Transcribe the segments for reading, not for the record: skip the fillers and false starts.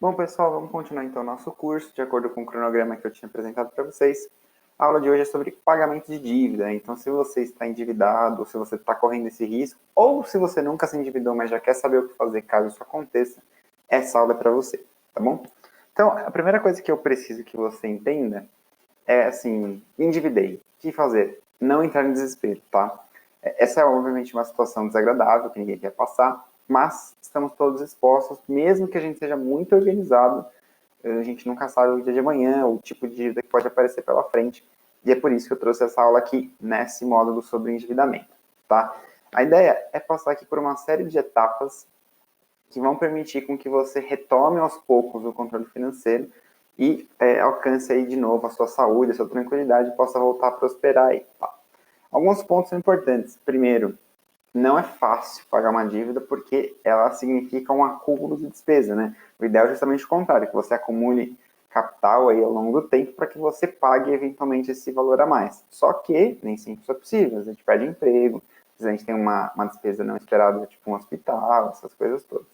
Bom, pessoal, vamos continuar então o nosso curso, de acordo com o cronograma que eu tinha apresentado para vocês. A aula de hoje é sobre pagamento de dívida. Então, se você está endividado, se você está correndo esse risco, ou se você nunca se endividou, mas já quer saber o que fazer caso isso aconteça, essa aula é para você, tá bom? Então, a primeira coisa que eu preciso que você entenda é assim, endividei. O que fazer? Não entrar em desespero, tá? Essa é obviamente uma situação desagradável que ninguém quer passar, mas estamos todos expostos, mesmo que a gente seja muito organizado, a gente nunca sabe o dia de amanhã, o tipo de dívida que pode aparecer pela frente, e é por isso que eu trouxe essa aula aqui, nesse módulo sobre endividamento, tá? A ideia é passar aqui por uma série de etapas que vão permitir com que você retome aos poucos o controle financeiro e alcance aí de novo a sua saúde, a sua tranquilidade e possa voltar a prosperar aí, tá? Alguns pontos são importantes. Primeiro, não é fácil pagar uma dívida porque ela significa um acúmulo de despesa, né? O ideal é justamente o contrário, que você acumule capital aí ao longo do tempo para que você pague eventualmente esse valor a mais. Só que nem sempre isso é possível. A gente perde emprego, a gente tem uma despesa não esperada, tipo um hospital, essas coisas todas,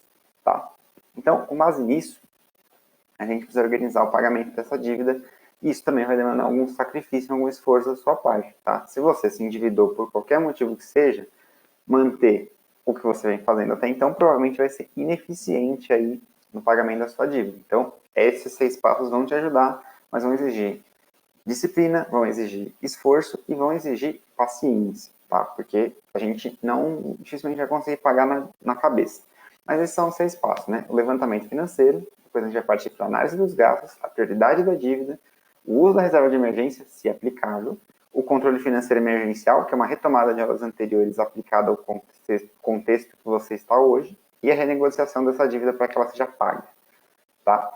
tá? Então, com base nisso, a gente precisa organizar o pagamento dessa dívida e isso também vai demandar algum sacrifício, algum esforço da sua parte, tá? Se você se endividou por qualquer motivo que seja, manter o que você vem fazendo até então provavelmente vai ser ineficiente aí no pagamento da sua dívida. Então, esses 6 passos vão te ajudar, mas vão exigir disciplina, vão exigir esforço e vão exigir paciência, tá? Porque a gente não dificilmente vai conseguir pagar na cabeça. Mas esses são os 6 passos, né? O levantamento financeiro, depois a gente vai partir para a análise dos gastos, a prioridade da dívida, o uso da reserva de emergência, se aplicável, o controle financeiro emergencial, que é uma retomada de aulas anteriores aplicada ao contexto que você está hoje, e a renegociação dessa dívida para que ela seja paga, tá?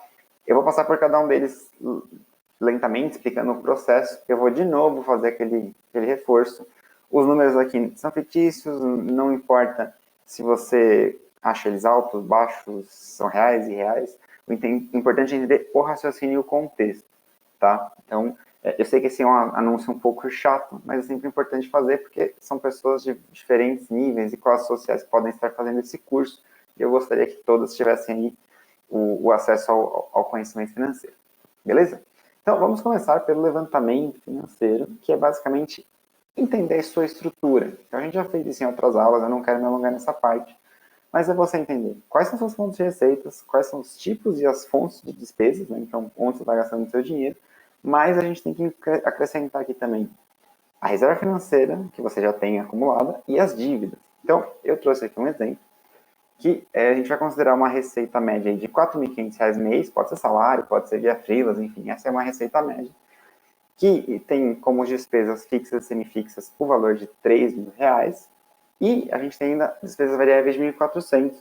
Eu vou passar por cada um deles lentamente, explicando o processo. Eu vou de novo fazer aquele reforço. Os números aqui são fictícios, não importa se você acha eles altos, baixos, são reais e irreais. O importante é entender o raciocínio e o contexto, tá? Então, eu sei que esse é um anúncio um pouco chato, mas é sempre importante fazer porque são pessoas de diferentes níveis e classes sociais que podem estar fazendo esse curso e eu gostaria que todas tivessem aí o acesso ao conhecimento financeiro. Beleza? Então, vamos começar pelo levantamento financeiro, que é basicamente entender a sua estrutura. Então, a gente já fez isso em outras aulas, eu não quero me alongar nessa parte, mas é você entender quais são suas fontes de receitas, quais são os tipos e as fontes de despesas, né? Então, onde você está gastando o seu dinheiro, mas a gente tem que acrescentar aqui também a reserva financeira, que você já tem acumulada, e as dívidas. Então, eu trouxe aqui um exemplo, que a gente vai considerar uma receita média de R$ 4.500 mês, pode ser salário, pode ser via freelas, enfim, essa é uma receita média, que tem como despesas fixas e semifixas o valor de R$ 3.000, e a gente tem ainda despesas variáveis de 1.400,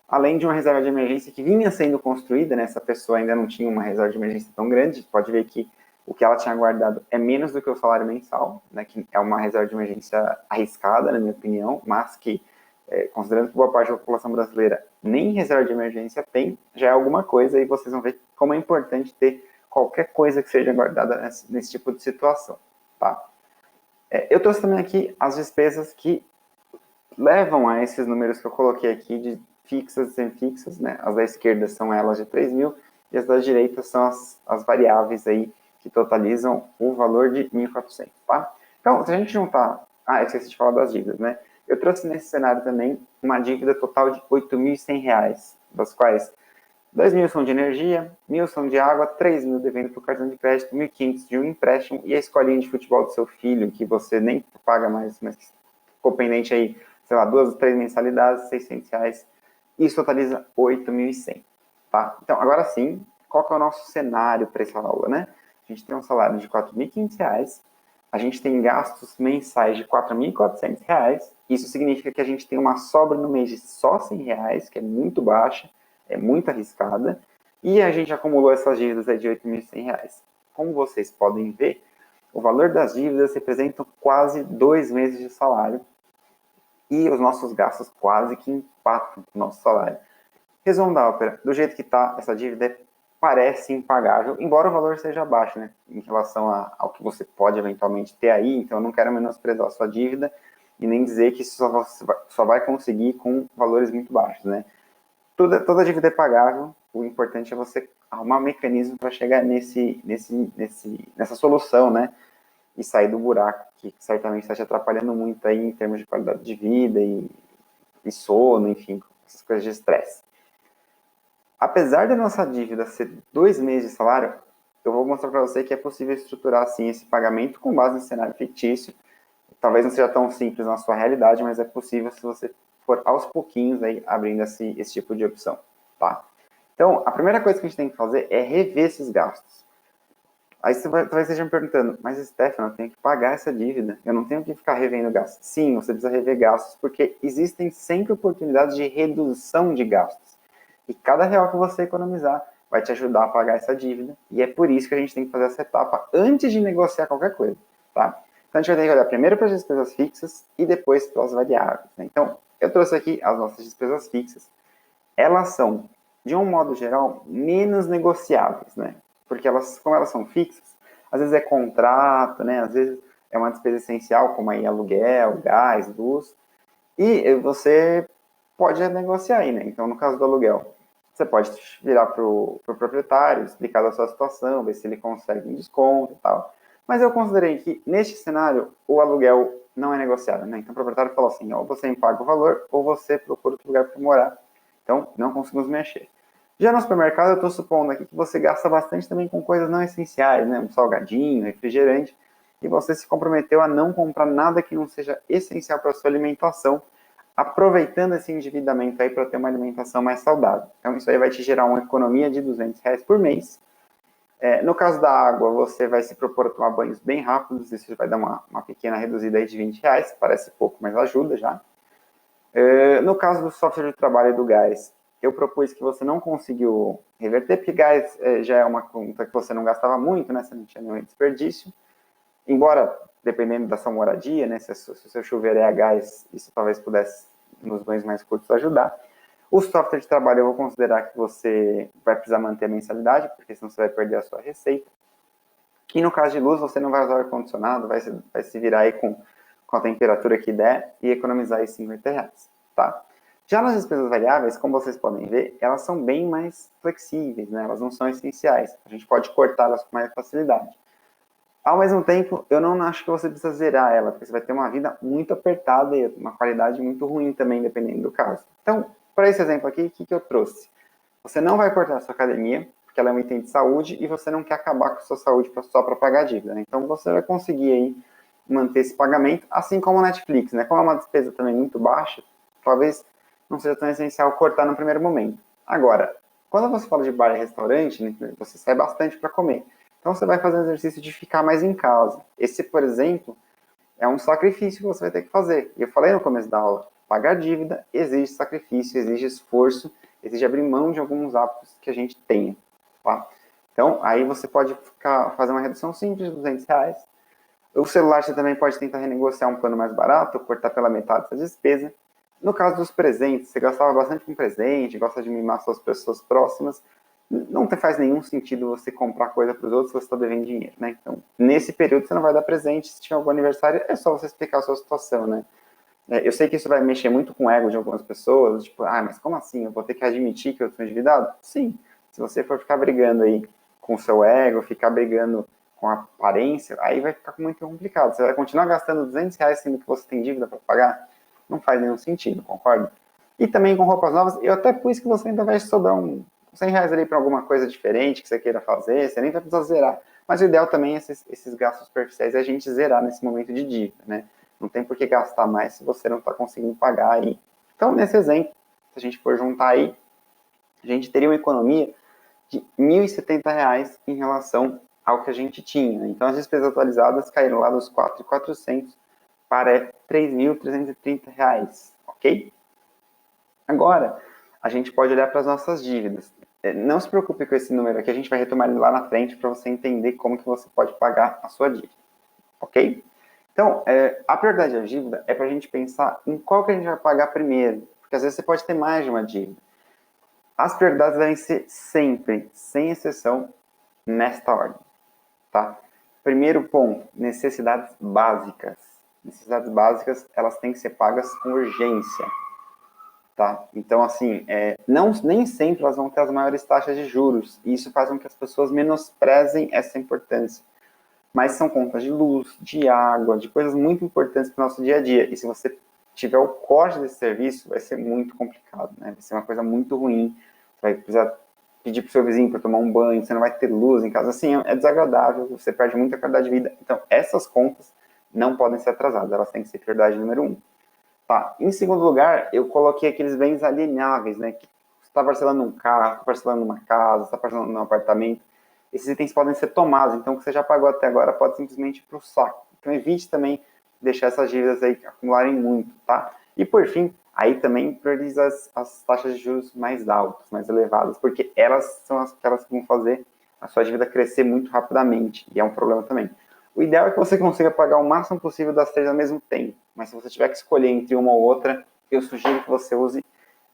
além de uma reserva de emergência que vinha sendo construída, né? Essa pessoa ainda não tinha uma reserva de emergência tão grande, pode ver que o que ela tinha guardado é menos do que o salário mensal, né? Que é uma reserva de emergência arriscada, na minha opinião, mas que, considerando que boa parte da população brasileira nem reserva de emergência tem, já é alguma coisa, e vocês vão ver como é importante ter qualquer coisa que seja guardada nesse tipo de situação, tá? Eu trouxe também aqui as despesas que levam a esses números que eu coloquei aqui de fixas e semifixas, né? As da esquerda são elas de 3.000 e as da direita são as variáveis aí que totalizam o valor de 1.400, tá? Então, se a gente juntar... eu esqueci de falar das dívidas, né? Eu trouxe nesse cenário também uma dívida total de R$ 8.100, das quais 2.000 são de energia, 1.000 são de água, 3.000 devendo por cartão de crédito, 1.500 de um empréstimo e a escolinha de futebol do seu filho, que você nem paga mais, mas ficou pendente aí, sei lá, 2 ou 3 mensalidades, R$ 600. Isso totaliza 8.100, tá? Então, agora sim, qual que é o nosso cenário para essa aula, né? A gente tem um salário de R$ 4.500, a gente tem gastos mensais de R$ 4.400, isso significa que a gente tem uma sobra no mês de só R$ 100, que é muito baixa, é muito arriscada, e a gente acumulou essas dívidas aí de R$ 8.100. Como vocês podem ver, o valor das dívidas representa quase 2 meses de salário, e os nossos gastos quase que empatam com o nosso salário. Resumo da ópera, do jeito que está, essa dívida parece impagável, embora o valor seja baixo, né, em relação ao que você pode eventualmente ter aí, então eu não quero menosprezar a sua dívida e nem dizer que isso só vai conseguir com valores muito baixos, né. Toda dívida é pagável, o importante é você arrumar um mecanismo para chegar nessa solução, né? E sair do buraco, que certamente está te atrapalhando muito aí em termos de qualidade de vida e sono, enfim, essas coisas de estresse. Apesar da nossa dívida ser 2 meses de salário, eu vou mostrar para você que é possível estruturar, sim, esse pagamento com base em cenário fictício. Talvez não seja tão simples na sua realidade, mas é possível se você for aos pouquinhos aí abrindo esse tipo de opção, tá? Então, a primeira coisa que a gente tem que fazer é rever esses gastos. Aí você talvez esteja me perguntando, mas Stefano, eu tenho que pagar essa dívida, eu não tenho que ficar revendo gastos. Sim, você precisa rever gastos, porque existem sempre oportunidades de redução de gastos. E cada real que você economizar vai te ajudar a pagar essa dívida, e é por isso que a gente tem que fazer essa etapa antes de negociar qualquer coisa, tá? Então a gente vai ter que olhar primeiro para as despesas fixas e depois para as variáveis, né? Então, eu trouxe aqui as nossas despesas fixas. Elas são, de um modo geral, menos negociáveis, né? Porque como elas são fixas, às vezes é contrato, né? Às vezes é uma despesa essencial, como aí aluguel, gás, luz, e você pode negociar aí, né? Então, no caso do aluguel, você pode virar para o proprietário, explicar a sua situação, ver se ele consegue um desconto e tal. Mas eu considerei que, neste cenário, o aluguel não é negociável, né? Então, o proprietário falou assim, ou você me paga o valor, ou você procura outro lugar para morar. Então, não conseguimos mexer. Já no supermercado, eu estou supondo aqui que você gasta bastante também com coisas não essenciais, né? Um salgadinho, refrigerante, e você se comprometeu a não comprar nada que não seja essencial para a sua alimentação, aproveitando esse endividamento aí para ter uma alimentação mais saudável. Então, isso aí vai te gerar uma economia de R$ 200 por mês. No caso da água, você vai se propor a tomar banhos bem rápidos, isso vai dar uma pequena reduzida aí de R$ 20, parece pouco, mas ajuda já. No caso do software de trabalho e do gás, eu propus que você não conseguiu reverter, porque gás já é uma conta que você não gastava muito, né? Você não tinha nenhum desperdício. Embora, dependendo da sua moradia, né? Se o seu chuveiro é a gás, isso talvez pudesse, nos banhos mais curtos, ajudar. O software de trabalho eu vou considerar que você vai precisar manter a mensalidade, porque senão você vai perder a sua receita. E no caso de luz, você não vai usar ar-condicionado, vai se virar aí com a temperatura que der e economizar aí R$ 50, tá? Já nas despesas variáveis, como vocês podem ver, elas são bem mais flexíveis, né? Elas não são essenciais. A gente pode cortá-las com mais facilidade. Ao mesmo tempo, eu não acho que você precisa zerar ela, porque você vai ter uma vida muito apertada e uma qualidade muito ruim também, dependendo do caso. Então, para esse exemplo aqui, o que eu trouxe? Você não vai cortar a sua academia, porque ela é um item de saúde, e você não quer acabar com a sua saúde só para pagar a dívida, né? Então, você vai conseguir aí manter esse pagamento, assim como a Netflix, né? Como é uma despesa também muito baixa, talvez não seja tão essencial cortar no primeiro momento. Agora, quando você fala de bar e restaurante, né, você sai bastante para comer. Então, você vai fazer o exercício de ficar mais em casa. Esse, por exemplo, é um sacrifício que você vai ter que fazer. E eu falei no começo da aula, pagar dívida exige sacrifício, exige esforço, exige abrir mão de alguns hábitos que a gente tenha. Tá? Então, aí você pode fazer uma redução simples de R$ 200. O celular você também pode tentar renegociar um plano mais barato, cortar pela metade essa despesa. No caso dos presentes, você gastava bastante com presente, gosta de mimar suas pessoas próximas, não faz nenhum sentido você comprar coisa para os outros se você está devendo dinheiro, né? Então, nesse período você não vai dar presente, se tiver algum aniversário, é só você explicar a sua situação, né? Eu sei que isso vai mexer muito com o ego de algumas pessoas, tipo, mas como assim? Eu vou ter que admitir que eu estou endividado? Sim, se você for ficar brigando aí com o seu ego, ficar brigando com a aparência, aí vai ficar muito complicado. Você vai continuar gastando R$ 200 sendo que você tem dívida para pagar? Não faz nenhum sentido, concorda? E também com roupas novas, eu até pus que você ainda vai sobrar R$ 100 ali para alguma coisa diferente que você queira fazer, você nem vai precisar zerar. Mas o ideal também é esses gastos superficiais é a gente zerar nesse momento de dívida, né? Não tem por que gastar mais se você não está conseguindo pagar aí. Então, nesse exemplo, se a gente for juntar aí, a gente teria uma economia de R$ 1.070 em relação ao que a gente tinha. Então, as despesas atualizadas caíram lá dos R$ 4.400 para R$ 3.330, ok? Agora, a gente pode olhar para as nossas dívidas. Não se preocupe com esse número aqui, a gente vai retomar ele lá na frente para você entender como que você pode pagar a sua dívida, ok? Então, a prioridade da dívida é para a gente pensar em qual que a gente vai pagar primeiro, porque às vezes você pode ter mais de uma dívida. As prioridades devem ser sempre, sem exceção, nesta ordem, tá? Primeiro ponto, necessidades básicas. Necessidades básicas, elas têm que ser pagas com urgência. tá? Então, assim, nem sempre elas vão ter as maiores taxas de juros, e isso faz com que as pessoas menosprezem essa importância. Mas são contas de luz, de água, de coisas muito importantes para o nosso dia a dia. E se você tiver o corte desse serviço, vai ser muito complicado, né? Vai ser uma coisa muito ruim. Você vai precisar pedir para o seu vizinho para tomar um banho, você não vai ter luz em casa. Assim, é desagradável, você perde muita qualidade de vida. Então, essas contas não podem ser atrasadas, elas têm que ser prioridade número 1. Tá. Em segundo lugar, eu coloquei aqueles bens alienáveis, né? Que você está parcelando um carro, está parcelando uma casa, está parcelando um apartamento. Esses itens podem ser tomados, então o que você já pagou até agora pode simplesmente ir para o saco. Então evite também deixar essas dívidas aí acumularem muito, tá? E por fim, aí também prioriza as taxas de juros mais altas, mais elevadas, porque elas são aquelas que vão fazer a sua dívida crescer muito rapidamente, e é um problema também. O ideal é que você consiga pagar o máximo possível das três ao mesmo tempo, mas se você tiver que escolher entre uma ou outra, eu sugiro que você use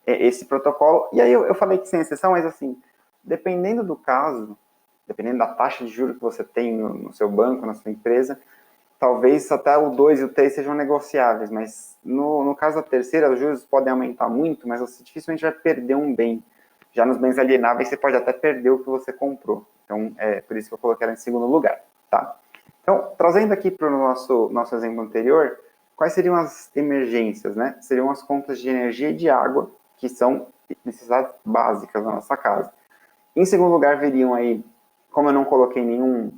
esse protocolo. E aí eu falei que sem exceção, mas assim, dependendo do caso, dependendo da taxa de juros que você tem no seu banco, na sua empresa, talvez até o 2 e o 3 sejam negociáveis, mas no caso da terceira, os juros podem aumentar muito, mas você dificilmente vai perder um bem. Já nos bens alienáveis, você pode até perder o que você comprou. Então, é por isso que eu coloquei ela em segundo lugar, tá? Então, trazendo aqui para o nosso exemplo anterior, quais seriam as emergências, né? Seriam as contas de energia e de água, que são necessidades básicas na nossa casa. Em segundo lugar, viriam aí, como eu não coloquei nenhum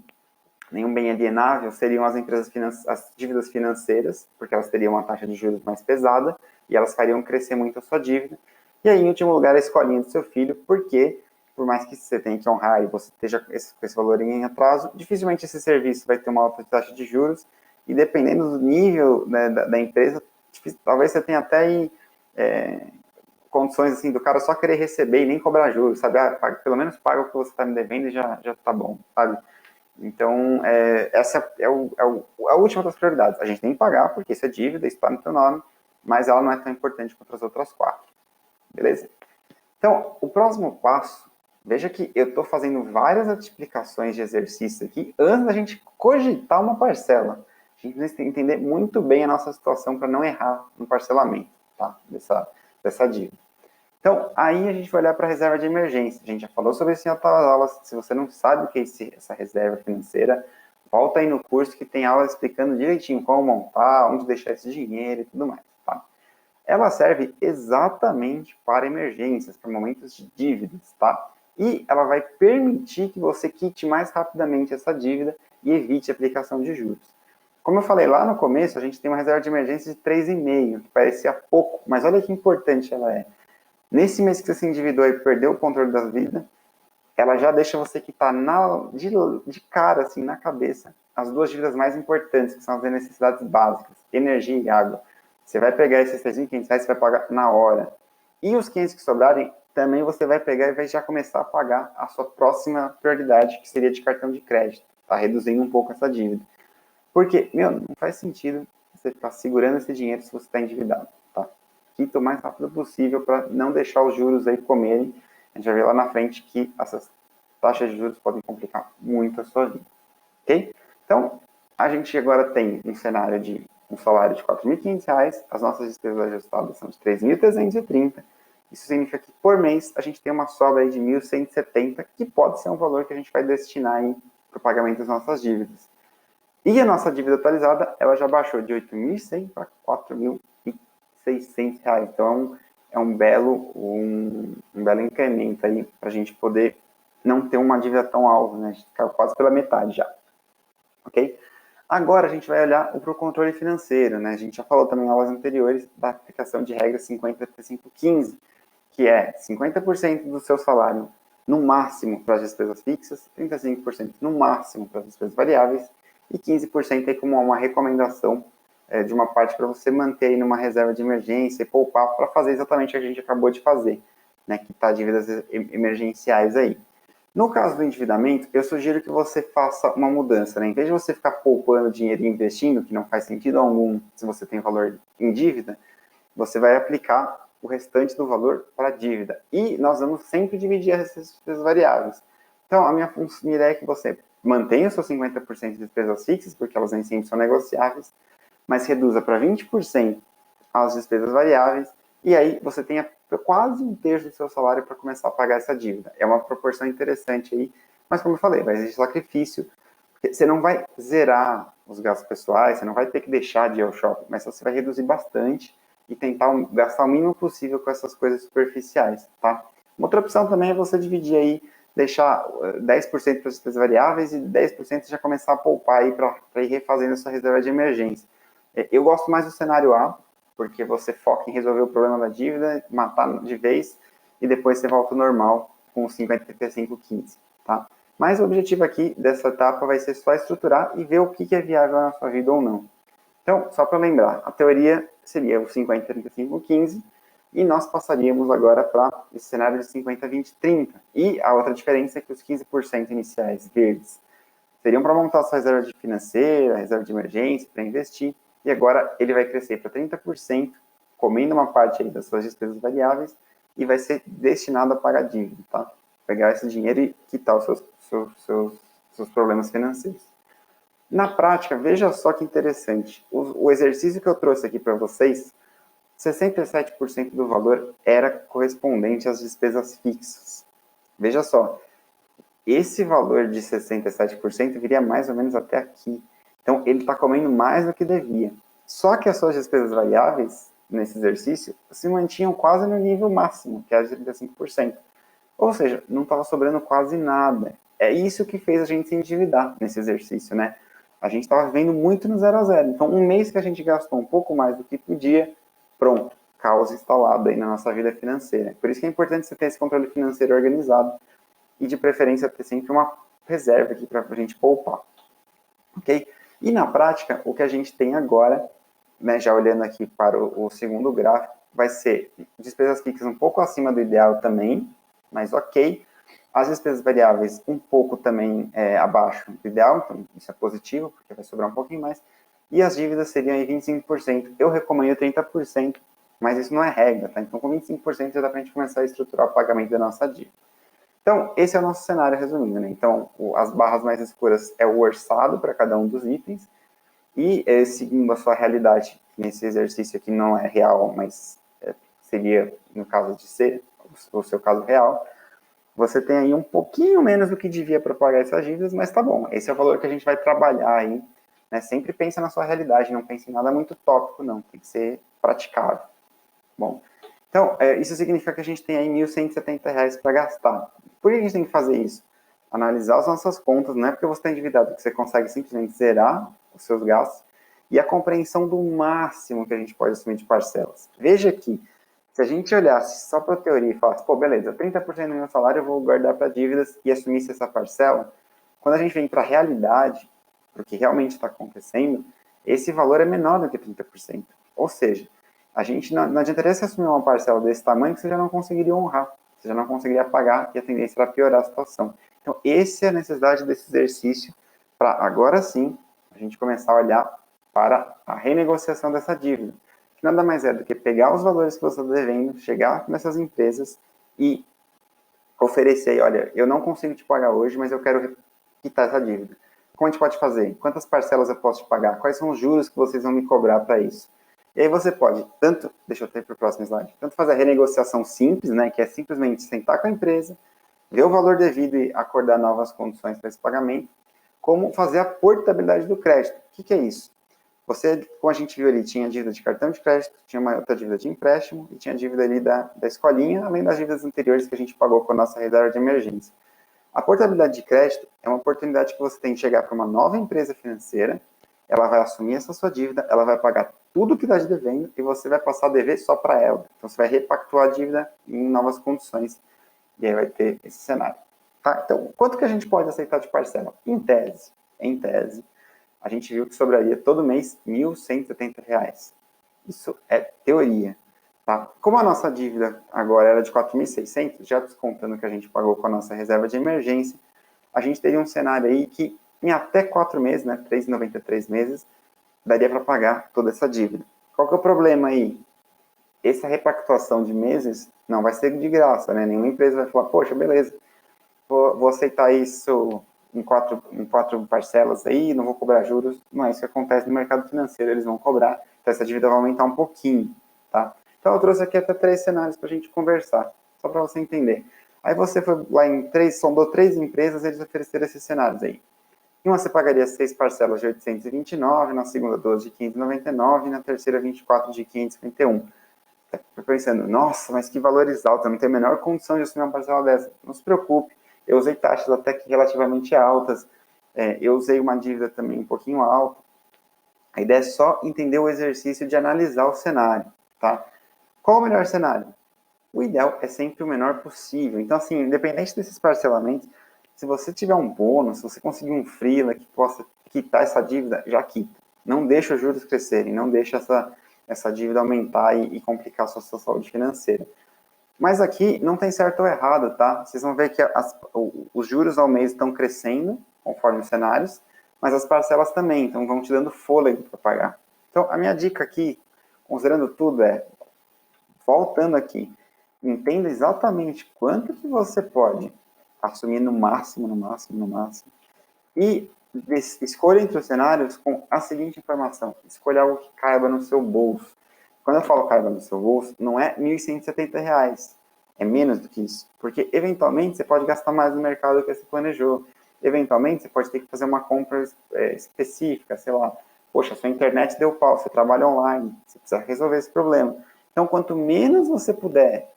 bem alienável, seriam as dívidas financeiras, porque elas teriam uma taxa de juros mais pesada e elas fariam crescer muito a sua dívida. E aí, em último lugar, a escolinha do seu filho, porque, por mais que você tenha que honrar e você esteja com esse valor em atraso, dificilmente esse serviço vai ter uma alta taxa de juros e, dependendo do nível, né, da empresa, talvez você tenha até aí, condições assim do cara só querer receber e nem cobrar juros, sabe? Pelo menos paga o que você está me devendo e já tá bom, sabe? Então, essa a última das prioridades. A gente tem que pagar, porque isso é dívida, isso está no teu nome, mas ela não é tão importante quanto as outras 4. Beleza? Então, o próximo passo, veja que eu estou fazendo várias explicações de exercício aqui antes da gente cogitar uma parcela. A gente precisa entender muito bem a nossa situação para não errar no parcelamento, tá? Dessa dívida. Então, aí a gente vai olhar para a reserva de emergência. A gente já falou sobre isso em outras aulas. Se você não sabe o que é essa reserva financeira, volta aí no curso que tem aula explicando direitinho como montar, onde deixar esse dinheiro e tudo mais. Tá? Ela serve exatamente para emergências, para momentos de dívidas. Tá? E ela vai permitir que você quite mais rapidamente essa dívida e evite a aplicação de juros. Como eu falei lá no começo, a gente tem uma reserva de emergência de 3,5, que parecia pouco, mas olha que importante ela é. Nesse mês que você se endividou e perdeu o controle da vida, ela já deixa você quitar de cara, assim, na cabeça, as duas dívidas mais importantes, que são as necessidades básicas, energia e água. Você vai pegar esses R$3.500, você vai pagar na hora. E os 500 que sobrarem, também você vai pegar e vai já começar a pagar a sua próxima prioridade, que seria de cartão de crédito. Tá reduzindo um pouco essa dívida. Porque, não faz sentido você ficar segurando esse dinheiro se você está endividado, tá? Quita o mais rápido possível para não deixar os juros aí comerem. A gente vai ver lá na frente que essas taxas de juros podem complicar muito a sua vida, ok? Então, a gente agora tem um cenário de um salário de R$4.500, as nossas despesas ajustadas são de 3.330. Isso significa que por mês a gente tem uma sobra aí de 1.170, que pode ser um valor que a gente vai destinar aí para o pagamento das nossas dívidas. E a nossa dívida atualizada, ela já baixou de 8.100 para R$4.600. Então, é um belo incremento aí para a gente poder não ter uma dívida tão alta, né? A gente caiu quase pela metade já. Ok? Agora a gente vai olhar para o controle financeiro, né? A gente já falou também em aulas anteriores da aplicação de regra 50-35-15, que é 50% do seu salário no máximo para as despesas fixas, 35% no máximo para as despesas variáveis e 15% aí como uma recomendação de uma parte para você manter aí numa reserva de emergência e poupar para fazer exatamente o que a gente acabou de fazer, né? Que tá dívidas emergenciais aí. No caso do endividamento, eu sugiro que você faça uma mudança, né? Em vez de você ficar poupando dinheiro e investindo, que não faz sentido algum se você tem valor em dívida, você vai aplicar o restante do valor para a dívida. E nós vamos sempre dividir as despesas variáveis. Então, a minha ideia é que você mantenha os seus 50% de despesas fixas, porque elas nem sempre são negociáveis, mas reduza para 20% as despesas variáveis e aí você tem quase um terço do seu salário para começar a pagar essa dívida. É uma proporção interessante aí, mas como eu falei, vai existir sacrifício, porque você não vai zerar os gastos pessoais, você não vai ter que deixar de ir ao shopping, mas você vai reduzir bastante e tentar gastar o mínimo possível com essas coisas superficiais, tá? Uma outra opção também é você dividir aí, deixar 10% para as despesas variáveis e 10% já começar a poupar aí para ir refazendo a sua reserva de emergência. Eu gosto mais do cenário A, porque você foca em resolver o problema da dívida, matar de vez, e depois você volta ao normal com o 50-35-15, tá? Mas o objetivo aqui dessa etapa vai ser só estruturar e ver o que é viável na sua vida ou não. Então, só para lembrar, a teoria seria o 50-35-15, e nós passaríamos agora para esse cenário de 50-20-30. E a outra diferença é que os 15% iniciais verdes seriam para montar sua reserva financeira, reserva de emergência, para investir, e agora ele vai crescer para 30%, comendo uma parte aí das suas despesas variáveis, e vai ser destinado a pagar dívida, tá? Pegar esse dinheiro e quitar os seus problemas financeiros. Na prática, veja só que interessante, o exercício que eu trouxe aqui para vocês, 67% do valor era correspondente às despesas fixas. Veja só, esse valor de 67% viria mais ou menos até aqui. Então, ele está comendo mais do que devia. Só que as suas despesas variáveis, nesse exercício, se mantinham quase no nível máximo, que é de 35%. Ou seja, não estava sobrando quase nada. É isso que fez a gente se endividar nesse exercício, né? A gente estava vivendo muito no 0 a 0. Então, um mês que a gente gastou um pouco mais do que podia, pronto, caos instalado aí na nossa vida financeira. Por isso que é importante você ter esse controle financeiro organizado e, de preferência, ter sempre uma reserva aqui para a gente poupar. Ok? E, na prática, o que a gente tem agora, né, já olhando aqui para o segundo gráfico, vai ser despesas fixas um pouco acima do ideal também, mas ok. As despesas variáveis um pouco também abaixo do ideal, então isso é positivo, porque vai sobrar um pouquinho mais. E as dívidas seriam aí 25%. Eu recomendo 30%, mas isso não é regra, tá? Então com 25% já dá para a gente começar a estruturar o pagamento da nossa dívida. Então, esse é o nosso cenário resumindo, né? Então, as barras mais escuras é o orçado para cada um dos itens, e seguindo a sua realidade, nesse exercício aqui não é real, mas seria, no caso de ser o seu caso real, você tem aí um pouquinho menos do que devia para pagar essas dívidas, mas tá bom, esse é o valor que a gente vai trabalhar aí, né? Sempre pensa na sua realidade, não pense em nada muito tópico, não, tem que ser praticável. Bom, então, isso significa que a gente tem aí R$ 1.170 para gastar. Por que a gente tem que fazer isso? Analisar as nossas contas, não é porque você está endividado que você consegue simplesmente zerar os seus gastos, e a compreensão do máximo que a gente pode assumir de parcelas. Veja que, se a gente olhasse só para a teoria e falasse, pô, beleza, 30% do meu salário eu vou guardar para dívidas e assumisse essa parcela, quando a gente vem para a realidade, para o que realmente está acontecendo, esse valor é menor do que 30%. Ou seja, a gente não adiantaria se assumir uma parcela desse tamanho que você já não conseguiria honrar, você já não conseguiria pagar e a tendência era piorar a situação. Então, essa é a necessidade desse exercício para agora sim a gente começar a olhar para a renegociação dessa dívida, que nada mais é do que pegar os valores que você está devendo, chegar nessas empresas e oferecer, olha, eu não consigo te pagar hoje, mas eu quero quitar essa dívida. Como a gente pode fazer? Quantas parcelas eu posso te pagar? Quais são os juros que vocês vão me cobrar para isso? E aí você pode, tanto, deixa eu ter para o próximo slide, tanto fazer a renegociação simples, né, que é simplesmente sentar com a empresa, ver o valor devido e acordar novas condições para esse pagamento, como fazer a portabilidade do crédito. O que é isso? Você, como a gente viu ali, tinha dívida de cartão de crédito, tinha uma outra dívida de empréstimo e tinha dívida ali da escolinha, além das dívidas anteriores que a gente pagou com a nossa reserva de emergência. A portabilidade de crédito é uma oportunidade que você tem de chegar para uma nova empresa financeira, ela vai assumir essa sua dívida, ela vai pagar tudo que está devendo e você vai passar a dever só para ela. Então, você vai repactuar a dívida em novas condições e aí vai ter esse cenário. Tá? Então, quanto que a gente pode aceitar de parcela? Em tese, a gente viu que sobraria todo mês R$ 1.170. Isso é teoria. Tá? Como a nossa dívida agora era de 4.600, já descontando o que a gente pagou com a nossa reserva de emergência, a gente teria um cenário aí que em até 4 meses, né, 3,93 meses, daria para pagar toda essa dívida. Qual que é o problema aí? Essa repactuação de meses não vai ser de graça, né? Nenhuma empresa vai falar, poxa, beleza, vou aceitar isso em quatro parcelas aí, não vou cobrar juros. Não é isso que acontece no mercado financeiro, eles vão cobrar, então essa dívida vai aumentar um pouquinho, tá? Então, Então eu trouxe aqui até 3 cenários para a gente conversar, só para você entender. Aí você foi lá sondou 3 empresas, eles ofereceram esses cenários aí. Em uma você pagaria 6 parcelas de 829, na segunda 12 de 599 e na terceira 24 de 551. Estou pensando, nossa, mas que valores altos, eu não tenho a menor condição de assumir uma parcela dessa. Não se preocupe, eu usei taxas até que relativamente altas, eu usei uma dívida também um pouquinho alta. A ideia é só entender o exercício de analisar o cenário, tá? Qual o melhor cenário? O ideal é sempre o menor possível. Então, assim, independente desses parcelamentos, se você tiver um bônus, se você conseguir um freela que possa quitar essa dívida, já quita. Não deixa os juros crescerem, não deixa essa dívida aumentar e complicar a sua saúde financeira. Mas aqui não tem certo ou errado, tá? Vocês vão ver que os juros ao mês estão crescendo, conforme os cenários, mas as parcelas também, então vão te dando fôlego para pagar. Então, a minha dica aqui, considerando tudo, voltando aqui, entenda exatamente quanto que você pode assumir no máximo, e escolha entre os cenários com a seguinte informação, escolha algo que caiba no seu bolso. Quando eu falo caiba no seu bolso, não é R$ 1.170, é menos do que isso, porque eventualmente você pode gastar mais no mercado do que você planejou, eventualmente você pode ter que fazer uma compra específica, sei lá, poxa, sua internet deu pau, você trabalha online, você precisa resolver esse problema. Então, quanto menos você puder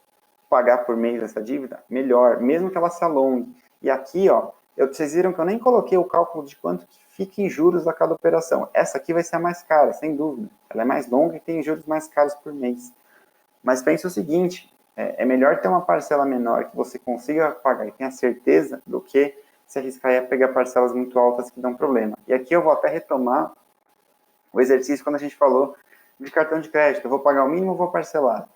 pagar por mês essa dívida, melhor, mesmo que ela se alongue. E aqui, ó, vocês viram que eu nem coloquei o cálculo de quanto que fica em juros a cada operação. Essa aqui vai ser a mais cara, sem dúvida. Ela é mais longa e tem juros mais caros por mês. Mas pense o seguinte, é melhor ter uma parcela menor que você consiga pagar e tenha certeza do que se arriscar a pegar parcelas muito altas que dão problema. E aqui eu vou até retomar o exercício quando a gente falou de cartão de crédito. Eu vou pagar o mínimo ou vou parcelar?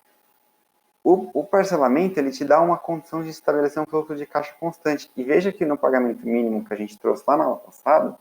O parcelamento, ele te dá uma condição de estabelecer um fluxo de caixa constante. E veja que no pagamento mínimo que a gente trouxe lá na aula passada,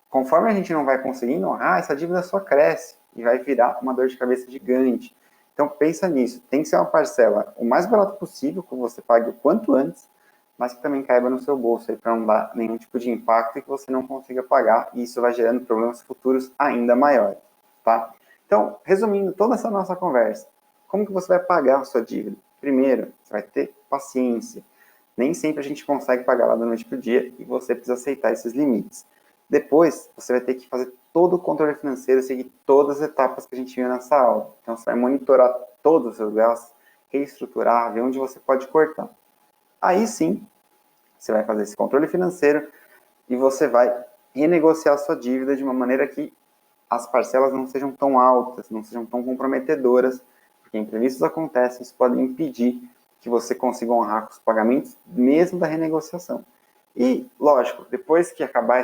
conforme a gente não vai conseguindo honrar, essa dívida só cresce e vai virar uma dor de cabeça gigante. Então, pensa nisso. Tem que ser uma parcela o mais barato possível, que você pague o quanto antes, mas que também caiba no seu bolso, para não dar nenhum tipo de impacto e que você não consiga pagar, e isso vai gerando problemas futuros ainda maiores, tá? Então, resumindo toda essa nossa conversa, como que você vai pagar a sua dívida? Primeiro, você vai ter paciência. Nem sempre a gente consegue pagar lá da noite para o dia e você precisa aceitar esses limites. Depois, você vai ter que fazer todo o controle financeiro, seguir todas as etapas que a gente viu nessa aula. Então, você vai monitorar todos os seus gastos, reestruturar, ver onde você pode cortar. Aí sim, você vai fazer esse controle financeiro e você vai renegociar a sua dívida de uma maneira que as parcelas não sejam tão altas, não sejam tão comprometedoras, porque imprevistos acontecem, isso pode impedir que você consiga honrar com os pagamentos, mesmo da renegociação. E, lógico, depois que acabar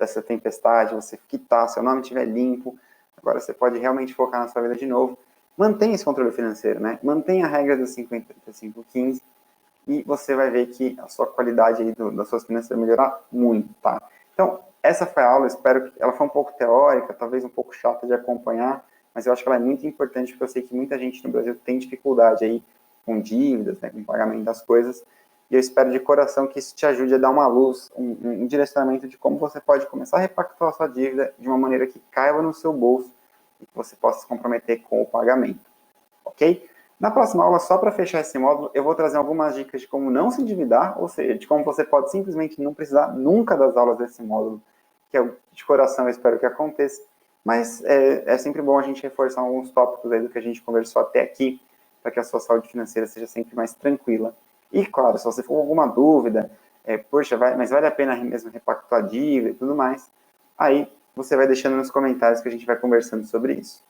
essa tempestade, você quitar, seu nome estiver limpo, agora você pode realmente focar na sua vida de novo. Mantenha esse controle financeiro, né? Mantenha a regra dos 50, 35, 15, e você vai ver que a sua qualidade aí das suas finanças vai melhorar muito, tá? Então, essa foi a aula, espero que ela foi um pouco teórica, talvez um pouco chata de acompanhar, mas eu acho que ela é muito importante, porque eu sei que muita gente no Brasil tem dificuldade aí com dívidas, né, com pagamento das coisas, e eu espero de coração que isso te ajude a dar uma luz, um direcionamento de como você pode começar a repactuar a sua dívida de uma maneira que caiba no seu bolso e que você possa se comprometer com o pagamento, ok? Na próxima aula, só para fechar esse módulo, eu vou trazer algumas dicas de como não se endividar, ou seja, de como você pode simplesmente não precisar nunca das aulas desse módulo, que eu, de coração eu espero que aconteça, mas é sempre bom a gente reforçar alguns tópicos aí do que a gente conversou até aqui, para que a sua saúde financeira seja sempre mais tranquila. E, claro, se você for com alguma dúvida, poxa, mas vale a pena mesmo repactuar a dívida e tudo mais, aí você vai deixando nos comentários que a gente vai conversando sobre isso.